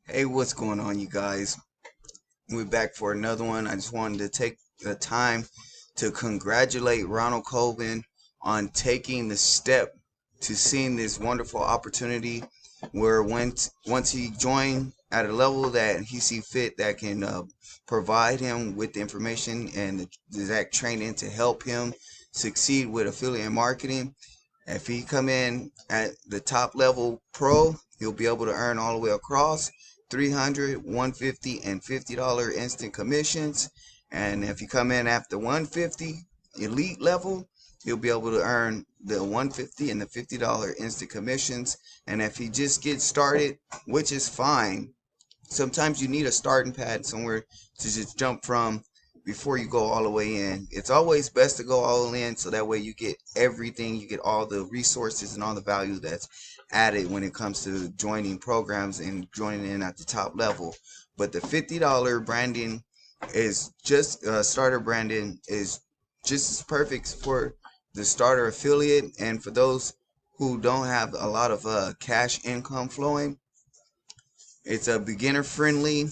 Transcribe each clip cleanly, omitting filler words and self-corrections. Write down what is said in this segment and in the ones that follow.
Hey, what's going on, you guys? We're back for another one. I just wanted to take the time to congratulate Ronald Colvin on taking the step to seeing this wonderful opportunity where once he joined at a level that he see fit that can provide him with the information and the exact training to help him succeed with affiliate marketing. If he come in at the top level pro, he'll be able to earn all the way across 300, 150, and $50 instant commissions. And if you come in after 150 elite level, he'll be able to earn the 150 and the $50 instant commissions. And if he just gets started, which is fine, sometimes you need a starting pad somewhere to just jump from before you go all the way in. It's always best to go all in so that way you get everything, you get all the resources and all the value that's added when it comes to joining programs and joining in at the top level. But the $50 branding is just starter branding is just as perfect for the starter affiliate and for those who don't have a lot of cash income flowing. It's a beginner friendly,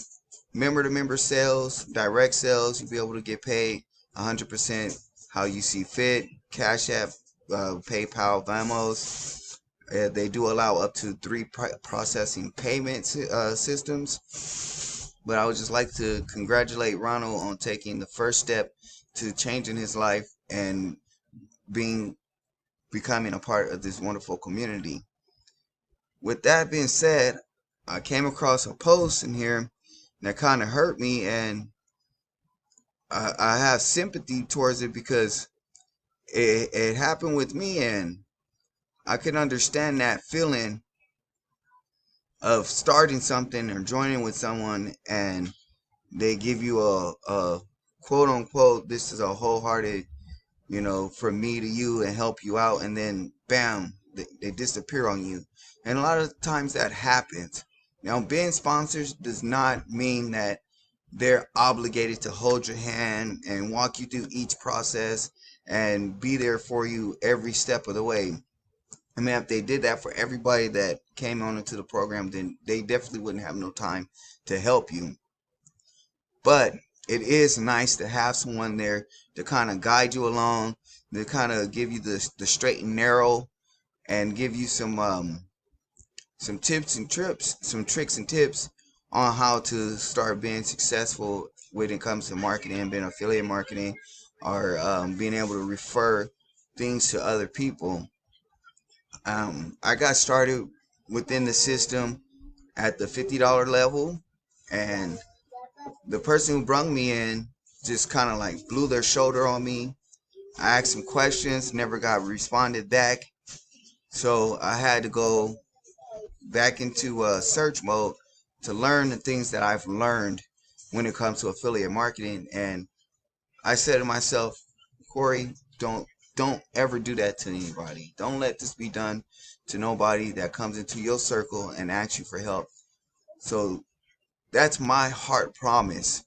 member to member sales, direct sales. You'll be able to get paid 100% how you see fit. Cash App, PayPal, Vamos. They do allow up to three processing payment systems. But I would just like to congratulate Ronald on taking the first step to changing his life and being becoming a part of this wonderful community. With that being said, I came across a post in here that kind of hurt me, and I have sympathy towards it because it happened with me, and I can understand that feeling of starting something or joining with someone, and they give you a quote unquote, this is a wholehearted, from me to you and help you out, and then bam, they disappear on you. And a lot of times that happens. Now, being sponsors does not mean that they're obligated to hold your hand and walk you through each process and be there for you every step of the way. I mean, if they did that for everybody that came on into the program, then they definitely wouldn't have no time to help you. But it is nice to have someone there to kind of guide you along, to kind of give you the straight and narrow, and give you some tips and trips, some tricks and tips on how to start being successful when it comes to marketing, being affiliate marketing, or being able to refer things to other people. I got started within the system at the $50 level, and the person who brung me in just kind of like blew their shoulder on me. I asked some questions, never got responded back, so I had to go back into search mode to learn the things that I've learned when it comes to affiliate marketing. And I said to myself, Corey, don't ever do that to anybody. Don't let this be done to nobody that comes into your circle and asks you for help. So that's my heart promise.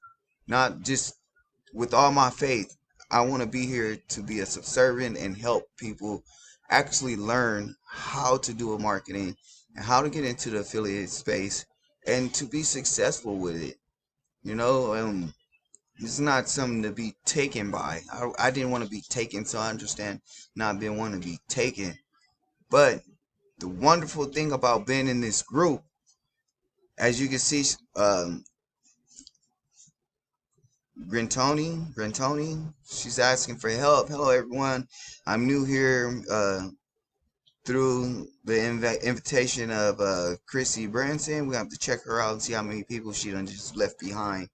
Not just with all my faith. I want to be here to be a subservient and help people actually learn how to do a marketing and how to get into the affiliate space and to be successful with it. You know, it's not something to be taken by. I didn't want to be taken, so I understand not being want to be taken. But the wonderful thing about being in this group, as you can see, Grantoni, she's asking for help. Hello, everyone. I'm new here through the invitation of Chrissy Branson. We have to check her out and see how many people she done just left behind.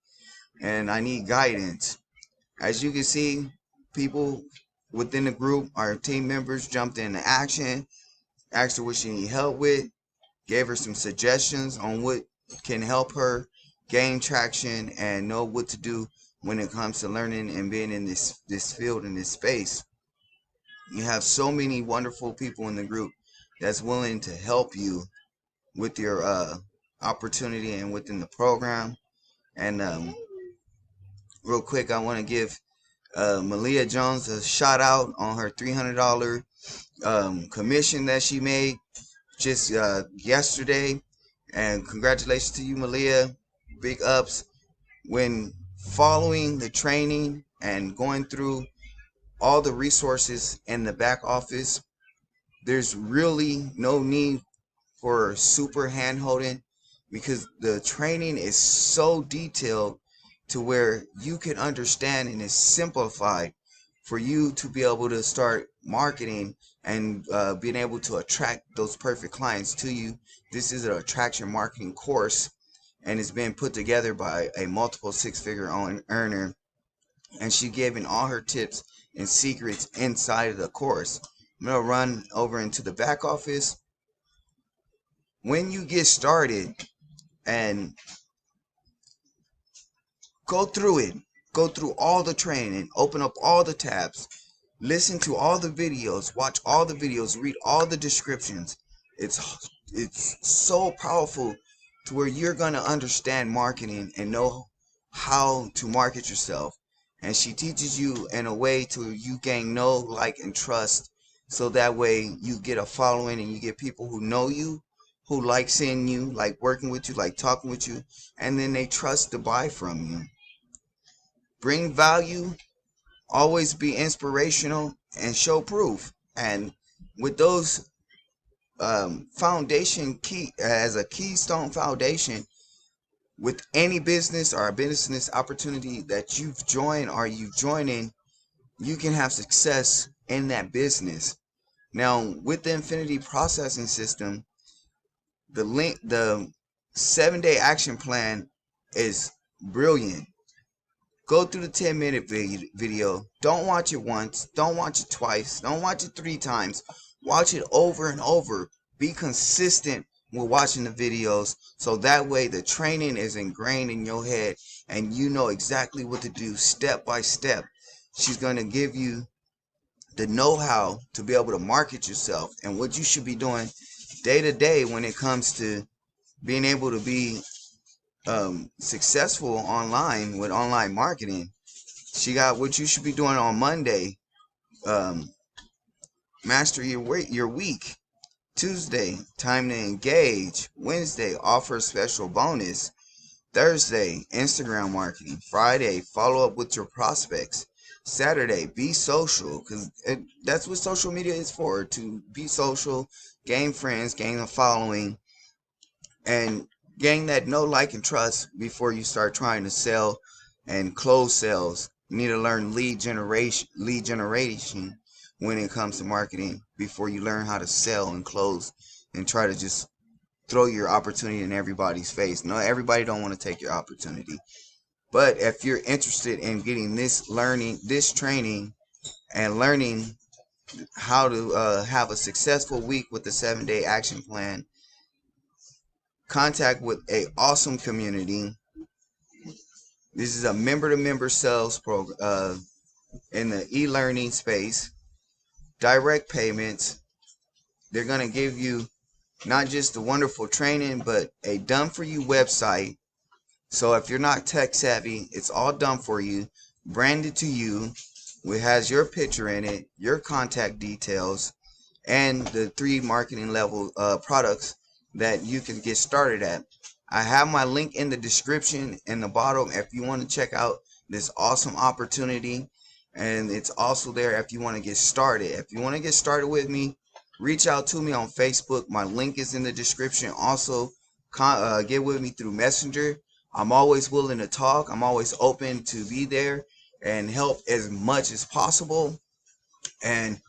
And I need guidance. As you can see, people within the group, our team members jumped into action, asked her what she need help with, gave her some suggestions on what can help her gain traction and know what to do when it comes to learning and being in this field, in this space. You have so many wonderful people in the group that's willing to help you with your opportunity and within the program. And real quick, I want to give Malia Jones a shout out on her $300 commission that she made just yesterday. And congratulations to you, Malia. Big ups. When following the training and going through all the resources in the back office, there's really no need for super hand holding, because the training is so detailed to where you can understand, and it's simplified for you to be able to start marketing and being able to attract those perfect clients to you. This is an attraction marketing course, and it's been put together by a multiple six-figure earner, and she giving all her tips and secrets inside of the course. I'm gonna run over into the back office. When you get started and go through it, go through all the training, open up all the tabs, listen to all the videos, watch all the videos, read all the descriptions. It's so powerful to where you're gonna understand marketing and know how to market yourself. And she teaches you in a way to you gain know, like, and trust, so that way you get a following and you get people who know you, who like seeing you, like working with you, like talking with you, and then they trust to buy from you. Bring value, always be inspirational, and show proof. And with those foundation key as a keystone foundation with any business or a business opportunity that you've joined or you've joined in, you can have success in that business. Now, with the Infinity Processing System, the 7-day action plan is brilliant. Go through the 10-minute video. Don't watch it once. Don't watch it twice. Don't watch it 3 times. Watch it over and over. Be consistent with watching the videos, so that way the training is ingrained in your head and you know exactly what to do step by step. She's going to give you the know-how to be able to market yourself and what you should be doing day to day when it comes to being able to be successful online with online marketing. She got what you should be doing on Monday, master your week. Tuesday, time to engage. Wednesday, offer special bonus. Thursday, Instagram marketing. Friday, follow up with your prospects. Saturday, be social, because that's what social media is for, to be social, gain friends, gain a following, and gain that know, like, and trust before you start trying to sell and close sales. You need to learn lead generation when it comes to marketing before you learn how to sell and close and try to just throw your opportunity in everybody's face. No, everybody don't want to take your opportunity. But if you're interested in getting this training and learning how to have a successful week with the 7-day action plan, contact with a awesome community. This is a member-to-member sales program in the e-learning space. Direct payments. They're going to give you not just the wonderful training, but a done-for-you website. So if you're not tech savvy, it's all done for you, branded to you. It has your picture in it, your contact details, and the 3 marketing level products that you can get started at. I have my link in the description in the bottom if you want to check out this awesome opportunity, and it's also there if you want to get started. If you want to get started with me, reach out to me on Facebook. My link is in the description. Also, get with me through Messenger. I'm always willing to talk. I'm always open to be there and help as much as possible. And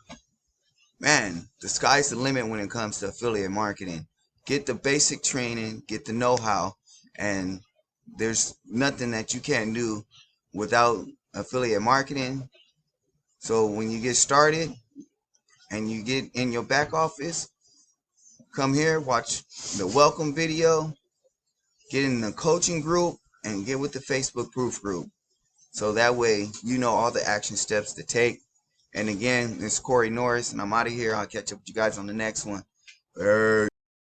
man, the sky's the limit when it comes to affiliate marketing. Get the basic training, get the know-how, and there's nothing that you can't do without affiliate marketing. So when you get started and you get in your back office, come here, watch the welcome video, get in the coaching group, and get with the Facebook proof group. So that way you know all the action steps to take. And again, it's Corey Norris, and I'm out of here. I'll catch up with you guys on the next one.